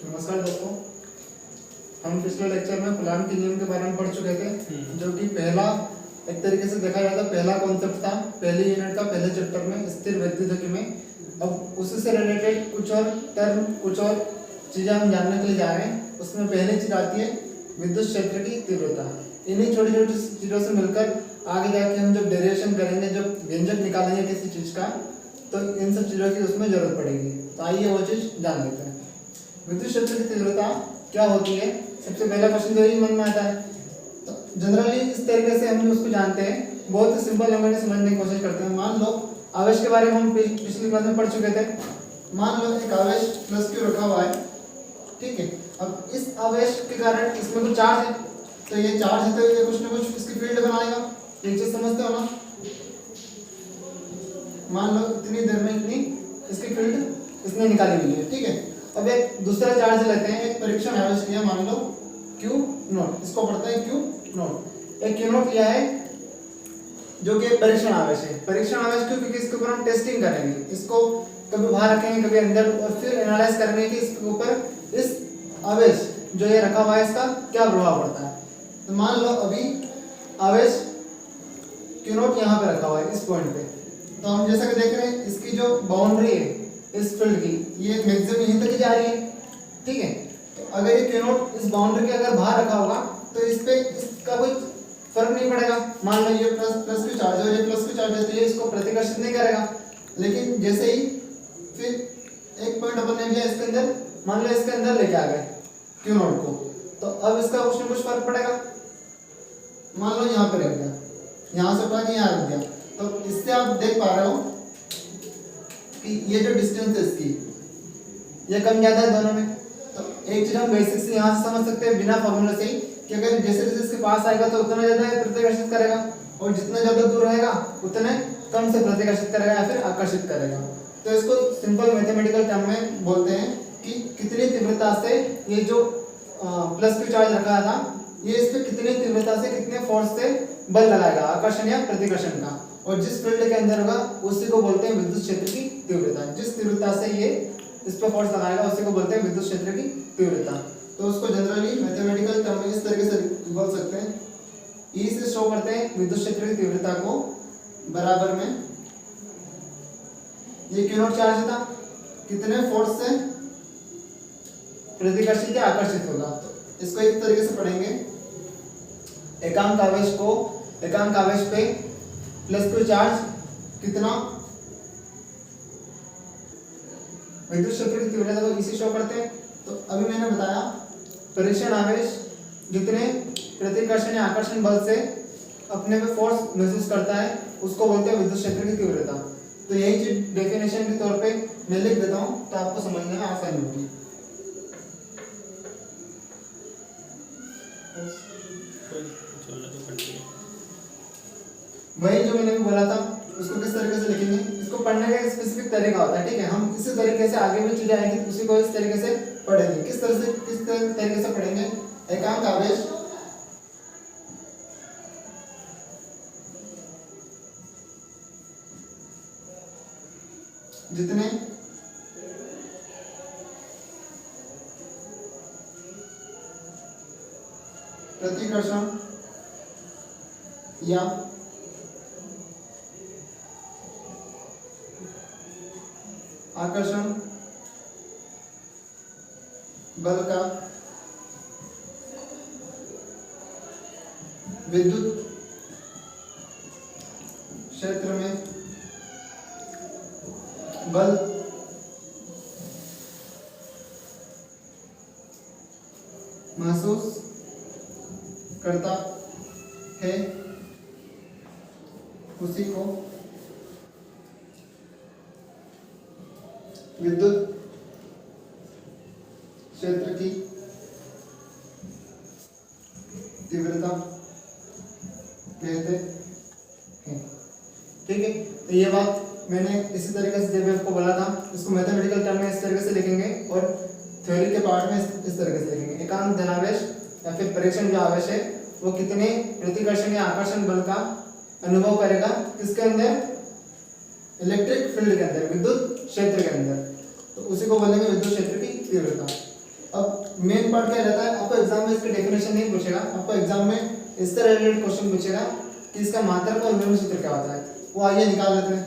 नमस्कार दोस्तों, हम पिछले लेक्चर में कूलॉम के नियम के बारे में पढ़ चुके थे, जो कि पहला एक तरीके से देखा जाए तो पहला कॉन्सेप्ट था पहली यूनिट का पहले चैप्टर में स्थिर वैद्युतिकी में। अब उसी से रिलेटेड कुछ और टर्म, कुछ और चीज़ें हम जानने के लिए जा रहे हैं। उसमें पहली चीज़ आती है विद्युत क्षेत्र की तीव्रता। इन्हीं छोटी छोटी चीज़ों से मिलकर आगे जाके हम जब डेरिवेशन करेंगे, जब व्यंजक निकालेंगे किसी चीज़ का, तो इन सब चीज़ों की उसमें जरूरत पड़ेगी। तो आइए वो चीज़ जान लेते हैं। विद्युत क्षेत्र की तीव्रता क्या होती है? सबसे पहला क्वेश्चन जो ही मन में आता है, तो जनरली इस तरीके से हम उसको जानते हैं, बहुत ही सिंपल लैंग्वेज में समझने की कोशिश करते हैं। मान लो आवेश के बारे में हम पिछली क्लास में पढ़ चुके थे। मान लो एक आवेश प्लस क्यू रखा हुआ है, ठीक है। अब इस आवेश के कारण इसमें कुछ चार्ज है, तो ये चार्ज है तो ये कुछ ना कुछ इसकी फील्ड बनाएगा। एक चीज समझते हो ना? मान लो इतनी देर में इतनी इसकी फील्ड इसने निकाली हुई है, ठीक है। अब एक दूसरा चार्ज लेते हैं, एक परीक्षण आवेश लिया, मान लो Q नॉट, इसको पढ़ते हैं Q नॉट। एक Q नॉट लिया है जो कि परीक्षण आवेश है। परीक्षण आवेश क्यों? क्योंकि इसके ऊपर हम टेस्टिंग करेंगे, इसको कभी बाहर रखेंगे कभी अंदर, और फिर एनालाइज करेंगे कि इसके ऊपर इस आवेश जो ये रखा हुआ है इसका क्या प्रभाव पड़ता है। तो मान लो अभी आवेश Q नॉट यहाँ पे रखा हुआ है इस पॉइंट पे, तो हम जैसा कि देख रहे हैं इसकी जो बाउंड्री है इस फील्ड की, ये मैक्सिमम यहीं तक ही जा रही है, ठीक है। तो अगर ये Q नॉट इस बाउंड्री के अगर बाहर रखा होगा तो इस पे इसका कोई फर्क नहीं पड़ेगा। मान लो ये प्लस Q चार्ज है और ये प्लस Q चार्ज है, तो ये इसको प्रतिकर्षित नहीं करेगा। लेकिन जैसे ही फिर एक पॉइंट अपन ने लिया इसके अंदर, मान लो इसके अंदर लेके आ गए Q नॉट को, तो अब इसका कुछ ना कुछ फर्क पड़ेगा। मान लो यहाँ पे रख दिया, यहाँ से उठा के यहाँ रख दिया, तो इससे आप देख पा रहे हो कि ये जो डिस्टेंस है इसकी, ये कम ज्यादा है दोनों में। तो एक चीज हम बेसिक से यहाँ से समझ सकते हैं बिना फॉर्मूला से ही, कि अगर जैसे जैसे इसके पास आएगा तो उतना ज्यादा प्रतिकर्षित करेगा, और जितना ज्यादा दूर रहेगा उतने कम से प्रतिकर्षित करेगा या फिर आकर्षित करेगा। तो इसको सिंपल मैथमेटिकल टर्म में बोलते हैं कि कितनी तीव्रता से ये जो प्लस Q चार्ज रखा था, ये इस पे कितनी तीव्रता से कितने फोर्स से बल लगाएगा, आकर्षण या प्रतिकर्षण का, और जिस फील्ड के अंदर होगा उसी को बोलते हैं विद्युत क्षेत्र की तीव्रता। जिस तीव्रता से ये इस पर फोर्स लगाएगा उसी को बोलते हैं विद्युत क्षेत्र की तीव्रता। तो उसको जनरली मैथमेटिकल टर्म में इस तरीके से बोल सकते हैं, E से शो करते हैं विद्युत क्षेत्र की तीव्रता को, बराबर में ये Q नॉट चार्ज था, कितने फोर्स से प्रतिकर्षित या आकर्षित होगा। तो इसको एक तरीके से पढ़ेंगे, एकांक आवेश को, एकांक आवेश पे प्लस Q चार्ज कितना विद्युत क्षेत्र की तीव्रता को इसी शो करते हैं। तो अभी मैंने बताया परीक्षण आवेश जितने प्रतिकर्षण या आकर्षण बल से अपने पे फोर्स महसूस करता है उसको बोलते हैं विद्युत क्षेत्र की तीव्रता। तो यही चीज डेफिनेशन के तौर पे मैं लिख देता हूँ तो आपको समझने में आसानी होगी। वही जो मैंने भी बोला था उसको किस तरीके से लिखेंगे, इसको पढ़ने का एक स्पेसिफिक तरीका होता है, ठीक है। हम इसी तरीके से आगे भी चीजें आएंगी उसी को इस तरीके से पढ़ेंगे। किस तरीके से पढ़ेंगे? एकांक आवेश जितने प्रतिकर्षण या आकर्षण बल का विद्युत क्षेत्र में बल महसूस करता है उसी को विद्युत क्षेत्र की तीव्रता कहते हैं, ठीक है। तो ये बात मैंने इसी तरीके से जब आपको बोला था, इसको मैथमेटिकल टर्म में इस तरीके से लिखेंगे और थ्योरी के पार्ट में इस तरीके से लिखेंगे। एकांक धनावेश या फिर परीक्षण जो आवेश है वो कितने प्रतिकर्षण या आकर्षण बल का अनुभव करेगा, किसके अंदर? इलेक्ट्रिक फील्ड के अंदर, विद्युत क्षेत्र के अंदर। तो उसी को बोलेंगे विद्युत क्षेत्र की तीव्रता। अब मेन पार्ट क्या रहता है, आपको एग्जाम में इसकी डेफिनेशन नहीं पूछेगा, आपको एग्जाम में इस तरह रिलेटेड क्वेश्चन पूछेगा कि इसका मात्रक और विभव सूत्र क्या होता है। वो आइए निकाल लेते हैं।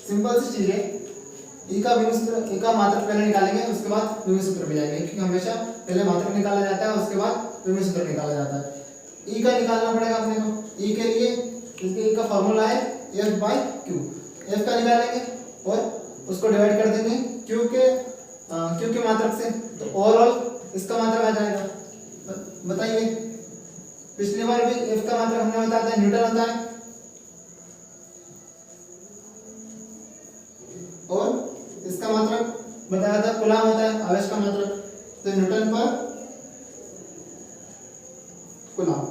सिंपल सी चीज है, ई का विभव सूत्र, ई का मात्रक पहले निकालेंगे, उसके बाद विभव सूत्र पे जाएंगे, क्योंकि हमेशा पहले मात्रक निकाला जाता है उसके बाद विभव सूत्र निकाला जाता है। ई का निकालना पड़ेगा अपने को। ई के लिए इसके ई का फॉर्मूला है F/Q। F का निकालेंगे और उसको डिवाइड कर देंगे Q के मात्रक से, तो ओवरऑल इसका मात्रक आ जाएगा। बताइए, पिछली बार भी F का मात्रक हमने बताया था न्यूटन होता है, और इसका मात्रक बताया था कूलम होता है, आवेश का मात्रक। तो न्यूटन पर कूलम,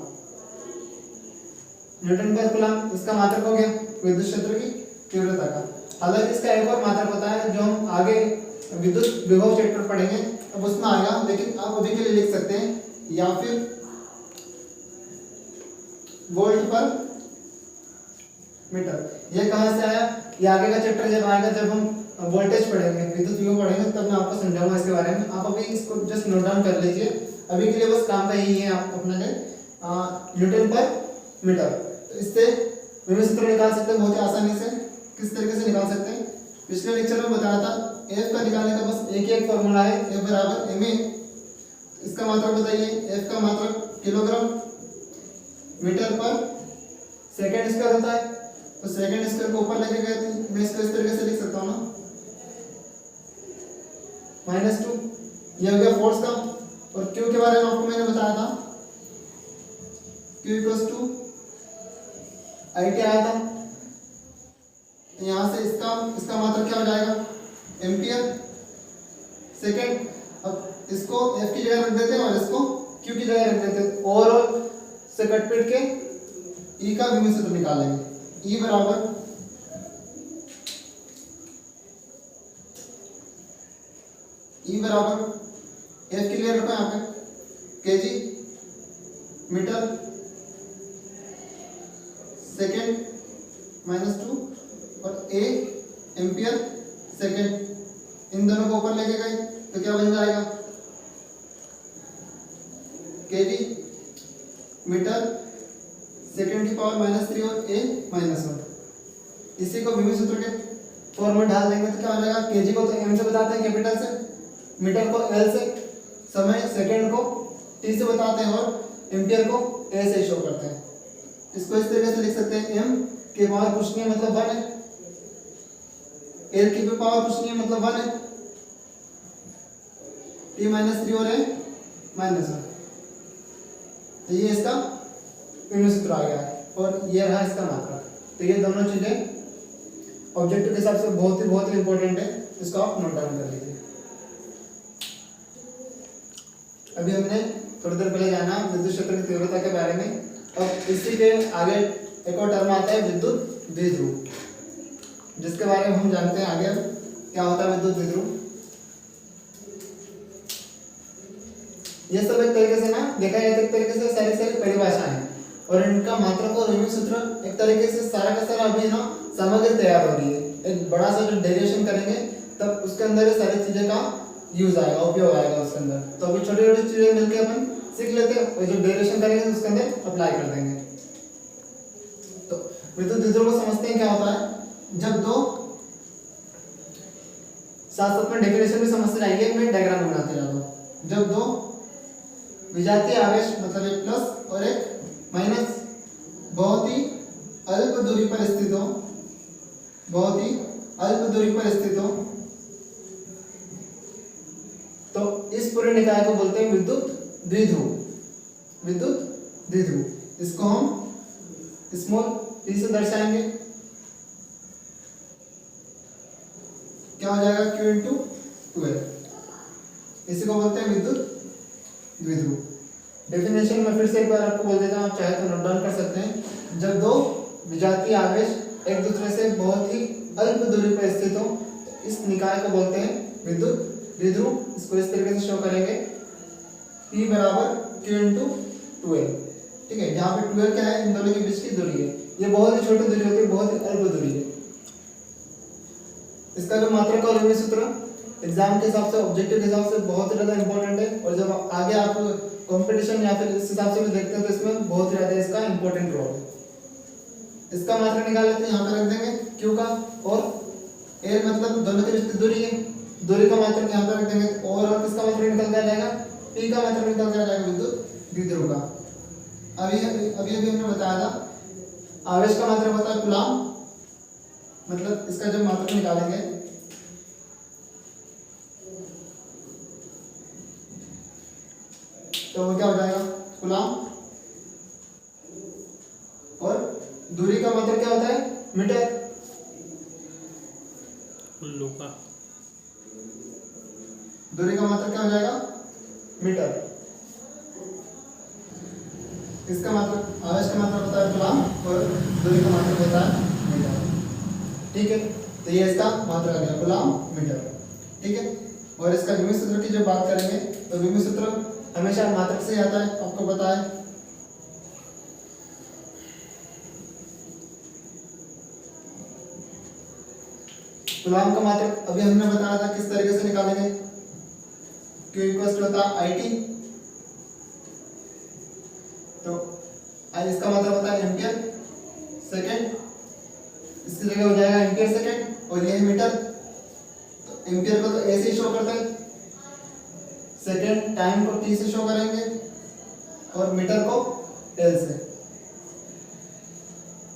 न्यूटन पर कूलम इसका मात्रक हो गया विद्युत क्षेत्र की तीव्रता का। हालांकि इसका एक और मात्रक होता है जो हम आगे विद्युत विभव चैप्टर पढ़ेंगे, अब उसमें आएगा, लेकिन आप अभी के लिए लिख सकते हैं या फिर वोल्ट पर मीटर। ये कहां से आया, ये आगे का चैप्टर जब आएगा, जब हम वोल्टेज पढ़ेंगे, विद्युत विभव पढ़ेंगे, तब मैं आपको समझाऊंगा इसके बारे में। आप अभी इसको जस्ट नोट डाउन कर लीजिए, अभी के लिए बस काम का यही है आप अपना न्यूटन पर मीटर। तो इससे विभव सूत्र निकाल सकते हैं बहुत ही आसानी से। किस तरीके से निकाल सकते हैं, पिछले लेक्चर में बताया था। F का निकालने का बस एक फॉर्मूला है, F बराबर ma। इसका मात्रक बताइए, F का मात्रक किलोग्राम मीटर पर सेकंड स्क्वायर होता है। तो सेकंड स्क्वायर को ऊपर लेके गए थे, मैं इसको इस तरीके से लिख सकता हूँ ना, -2। ये हो गया फोर्स का। और Q के बारे में आपको मैंने बताया था, Q = IT आया था। तो यहाँ से इसका मात्रक क्या हो जाएगा, एम्पियर सेकेंड। अब इसको F की जगह रख देते हैं और इसको Q की जगह रख देते हैं। ओवरऑल से कट पीट के E का विभव सूत्र निकालेंगे। E बराबर F के लिए रखो यहाँ पे kg मीटर सेकेंड -2 और A एम्पियर सेकेंड। इन दोनों को ऊपर लेके गए तो क्या बन जाएगा, kg मीटर सेकेंड की पावर -3 और A -1। इसी को विभव सूत्र के फॉर्म में डाल देंगे तो क्या हो जाएगा, kg को तो m से बताते हैं कैपिटल से, मीटर को l से, समय सेकेंड को t से बताते हैं और एम्पियर को a से शो करते हैं। इसको इस तरीके से लिख सकते हैं, m की पावर कुछ नहीं मतलब 1 है, l की पावर कुछ नहीं मतलब 1 है, t -3 और a -1। तो ये इसका विभव सूत्र आ गया है और ये रहा इसका मात्रक। तो ये दोनों चीजें ऑब्जेक्टिव के हिसाब से बहुत ही इंपॉर्टेंट है, इसको आप नोट डाउन कर लीजिए। अभी हमने थोड़ी देर पहले जाना विद्युत क्षेत्र की तीव्रता के बारे में। अब इसी के आगे एक और टर्म आता है विद्युत द्विध्रुव, जिसके बारे में हम जानते हैं आगे क्या होता है विद्युत द्विध्रुव। ये सब एक तरीके से ना देखा जाए तो एक तरीके से सारी परिभाषा है और इनका मात्रक और विभव सूत्र एक तरीके से सारा का सारा अभी ना सामग्री तैयार हो रही है। एक बड़ा सा जो डेरिवेशन करेंगे तब उसके अंदर ये सारी चीजें का यूज आएगा, उपयोग आएगा उसके अंदर। तो अभी छोटी छोटी चीजें मिलके अपन सीख लेते हैं और जो डेरिवेशन करेंगे उसके अंदर अप्लाई कर देंगे। तो विद्युत द्विध्रुव को समझते हैं क्या होता है। जब दो साथ में डेफिनेशन भी समझते जाएंगे, मैं डायग्राम बनाते जा रहा हूं। जब दो विजातीय आवेश मतलब एक प्लस और एक माइनस बहुत ही अल्प दूरी पर स्थित हो, बहुत ही अल्प दूरी पर स्थित हो, तो इस पूरे निकाय को बोलते हैं विद्युत द्विध्रुव। विद्युत द्विध्रुव इसको हम स्मॉल t से दर्शाएंगे। क्या हो जाएगा, Q × 12। इसी को बोलते हैं विद्युत द्विध्रुव। डेफिनेशन में फिर से एक बार आपको बोल देता हूं, आप चाहे तो नोट डाउन कर सकते हैं। जब दो विजातीय आवेश एक दूसरे से बहुत ही अल्प दूरी पर स्थित हो, तो इस निकाय को बोलते हैं विद्युत द्विध्रुव। इसको इस तरीके से शो करेंगे, P बराबर Q × 12। ठीक है, जहाँ पे 12 क्या है, इन दोनों के बीच की दूरी है। ये बहुत ही छोटी दूरी होती है, बहुत ही अल्प दूरी है। इसका जो मात्रक और विभेद सूत्र एग्जाम के हिसाब से, ऑब्जेक्टिव के हिसाब से बहुत ही ज़्यादा इंपॉर्टेंट है, और जब आगे आप कंपटीशन या फिर इस हिसाब से भी देखते हैं तो इसमें बहुत ही ज़्यादा इसका इंपॉर्टेंट रोल है। इसका मात्रक निकाल लेते हैं, यहाँ पे रख देंगे क्यू का, और एल मतलब दोनों के बीच की दूरी है, दूरी का मात्रक यहाँ पे रख देंगे, और किसका मात्रक निकल के आ जाएगा, पी का मात्रक निकल के आ जाएगा विद्युत द्विध्रुव का। अभी हमने बताया था आवेश का मात्रक होता है कूलाम, मतलब इसका जब मात्रक निकालेंगे तो वो क्या हो जाएगा कूलाम, और दूरी का मात्रक क्या होता है मीटर, दूरी का मात्रक क्या हो जाएगा मीटर। इसका मात्रक, आवेश का मात्रक होता है कूलाम और दूरी का मात्रक होता है मीटर। ठीक है, तो ये इसका मात्रक आ गया कूलाम मीटर। ठीक है, और इसका विभेद सूत्र की जब बात करेंगे तो विभेद सूत्र हमेशा मात्रक से आता है, आपको पता है। कूलाम का मात्रक अभी हमने बताया था किस तरीके से निकालेंगे, Q इक्वल होता है IT, तो इसका मतलब होता है एम्पियर सेकेंड, इसकी जगह हो जाएगा एम्पियर सेकेंड, और ये है मीटर, तो एम्पियर को तो ए से शो करते हैं, सेकेंड टाइम को टी से शो करेंगे, और मीटर को एल से।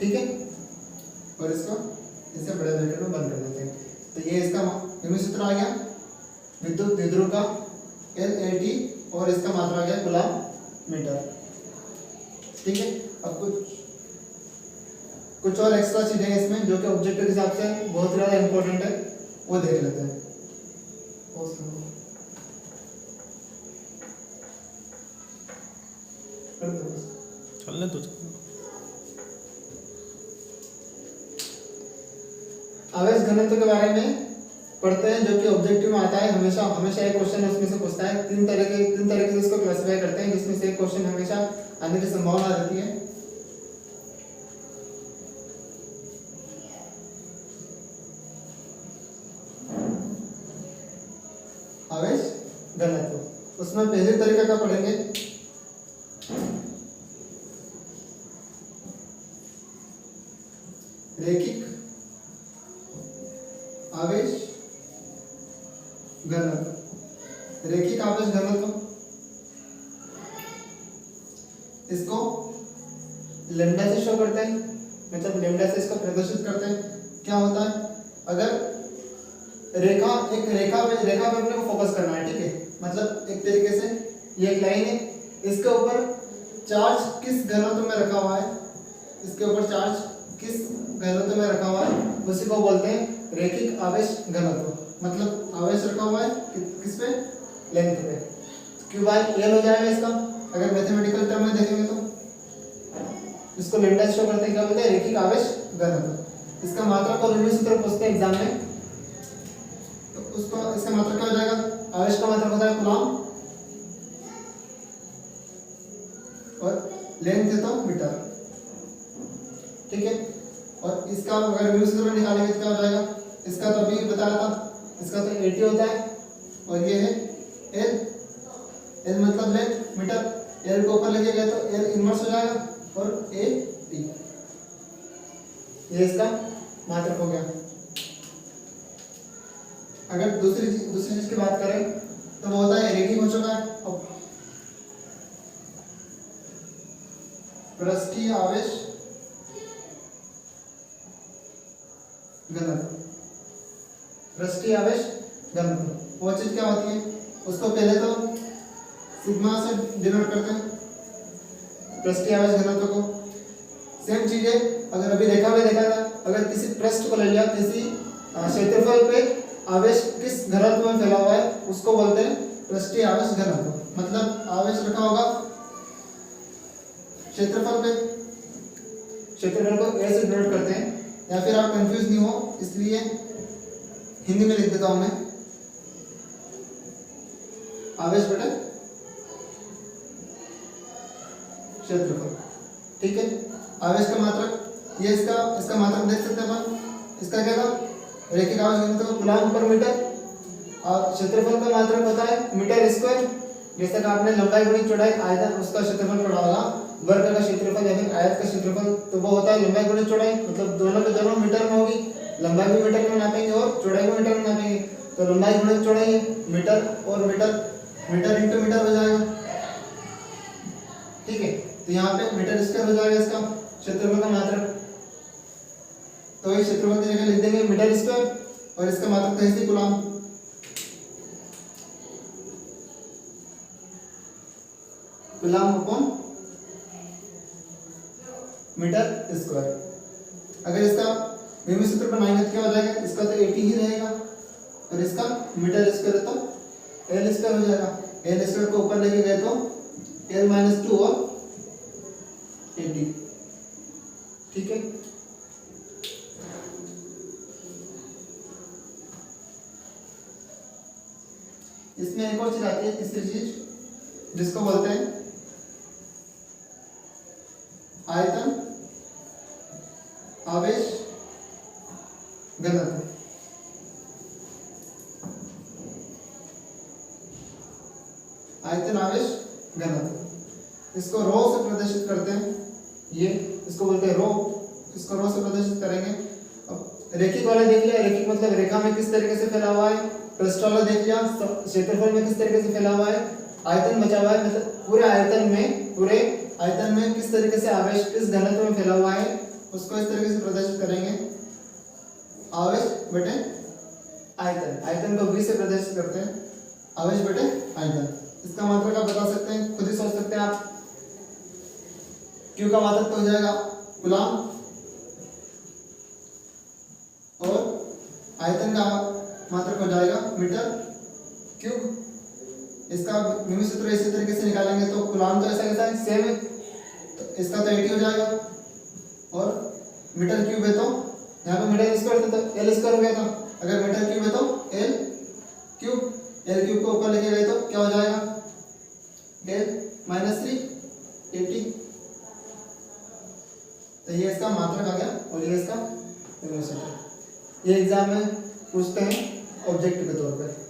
ठीक है, और इसको इसे बड़े ब्रैकेट में बंद कर देते हैं। तो ये इसका विभेद सूत्र आ गया विद्युत द्विध्रुव का LAT, और इसका मात्रा आ गया कूलाम मीटर। ठीक है, अब कुछ और एक्स्ट्रा चीजें हैं इसमें जो कि ऑब्जेक्टिव के हिसाब से बहुत ज्यादा इंपॉर्टेंट है, वो देख लेते हैं। चलने दो। आवेश घनत्व के बारे में पढ़ते हैं, जो कि ऑब्जेक्टिव में आता है, हमेशा एक क्वेश्चन उसमें से पूछता है। तीन तरीके से इसको क्लासिफाई करते हैं, जिसमें से एक क्वेश्चन हमेशा आने की संभावना रहती है। आवेश घनत्व, उसमें पहले तरीके का पढ़ेंगे, रैखिक आवेश घनत्व। रैखिक आवेश घनत्व, इसको लैम्डा से शो करते हैं, मतलब लैम्डा से इसको प्रदर्शित करते हैं। क्या होता है, अगर एक रेखा पे अपने को फोकस करना है, ठीक है, मतलब एक तरीके से ये एक लाइन है, इसके ऊपर चार्ज किस घनत्व में रखा हुआ है, इसके ऊपर चार्ज किस घनत्व में रखा हुआ है, उसी को बोलते हैं रैखिक आवेश घनत्व। मतलब आवेश रखा हुआ है किस पे, लेंथ पे, क्यू बाय एल हो जाएगा इसका। अगर मैथमेटिकल टर्म में देखेंगे तो इसको लैम्डा शो करते हैं, क्या बोलते हैं रैखिक आवेश घनत्व। इसका मात्रक और विभेद सूत्र पूछते हैं एग्जाम में, तो उसको इसका मात्रक क्या हो जाएगा, आवेश का मात्रक होता है कूलाम, और लेंथ है तो मीटर। ठीक है, और इसका अगर विभेद सूत्र निकालेंगे तो क्या हो जाएगा, इसका तो अभी बताया था, इसका तो 80 होता है, और ये है एल मतलब लेंथ मीटर, एल को ऊपर लेके गए तो एल इनवर्स हो जाएगा, और ए टी, ये इसका मात्रक हो गया। अगर दूसरी चीज की बात करें तो वो होता है रैखिक हो चुका है। अब पृष्ठीय आवेश घनत्व, पृष्ठीय आवेश घनत्व वो चीज क्या होती है, उसको पहले तो सिग्मा से डिनोट करते हैं पृष्ठीय आवेश घनत्व को। सेम चीज है, अगर अभी रेखा में देखा था, अगर किसी पृष्ठ को ले लिया, किसी क्षेत्रफल पे आवेश किस घनत्व में फैला हुआ है, उसको बोलते हैं पृष्ठीय आवेश घनत्व। मतलब आवेश रखा होगा क्षेत्रफल पे, क्षेत्रफल को ए से डिनोट करते हैं, या फिर आप कंफ्यूज नहीं हो इसलिए हिंदी में लिख देता हूं मैं, आवेश बटे क्षेत्रफल। ठीक है, आवेश का मात्रक ये इसका मात्रक देख सकते हैं अपन, इसका क्या था रैखिक आवेश घनत्व को कूलम्ब पर मीटर, और क्षेत्रफल का मात्रक होता है मीटर स्क्वायर। जैसे कि आपने लंबाई गुणित चौड़ाई आयतन उसका क्षेत्रफल पढ़ा होगा, वर्ग का क्षेत्रफल या फिर आयत का क्षेत्रफल, तो वो होता है लंबाई गुणित चौड़ाई, मतलब दोनों के दोनों मीटर में होगी, लंबाई भी मीटर में नापेंगे और चौड़ाई भी मीटर में नापेंगे, तो लंबाई गुणित चौड़ाई है मीटर और मीटर, मीटर इंटू मीटर हो जाएगा, ठीक है। तो यहाँ पे मीटर स्क्वायर हो जाएगा इसका क्षेत्रफल का मात्रक, तो इस क्षेत्रफल की जगह लिख देंगे मीटर स्क्वायर और इसका मात्रक कैसे coulomb, coulomb upon metre square. अगर इसका विभव सूत्र बनाएंगे तो क्या हो जाएगा, इसका तो 80 ही रहेगा और इसका मीटर स्क्वायर तो l स्क्वायर हो जाएगा, l स्क्वायर को ऊपर लेके गए तो l-2 और 80, ठीक है। इसमें एक और चीज आती है, तीसरी चीज जिसको बोलते हैं आयतन आवेश घनत्व। आयतन आवेश घनत्व, इसको रो से प्रदर्शित करते हैं, ये इसको बोलते हैं रो, इसको रो से प्रदर्शित करेंगे। अब रेखिक वाला देख लिया, रेखिक मतलब रेखा में किस तरीके से फैला हुआ है, पृष्ठ वाला देख लिया क्षेत्रफल में किस तरीके से फैला हुआ है, आयतन बचा हुआ है मतलब पूरे आयतन में किस तरीके से आवेश किस घनत्व में फैला हुआ है, उसको इस तरीके से प्रदर्शित करेंगे, आवेश बटे आयतन, आयतन को v से प्रदर्शित करते हैं, आवेश बटे आयतन। इसका मात्रक आप बता सकते हैं, खुद ही सोच सकते हैं आप, q का मात्रक तो हो जाएगा कूलम्ब और आयतन का मात्रक हो जाएगा मीटर क्यूब। इसका विभव सूत्र इसी तरीके से निकालेंगे तो कूलम्ब तो ऐसा कैसा है सेम है, तो इसका तो 80 हो जाएगा और मीटर क्यूब है तो यहाँ पे मीटर स्क्वायर था तो एल स्क्वायर हो गया था, अगर मीटर क्यूब है तो एल क्यूब को ऊपर लेके गए तो क्या हो जाएगा l-3 80, तो ये इसका मात्रक आ गया और ये इसका विभव सूत्र। ये एग्जाम में पूछते हैं ऑब्जेक्ट के तौर पर।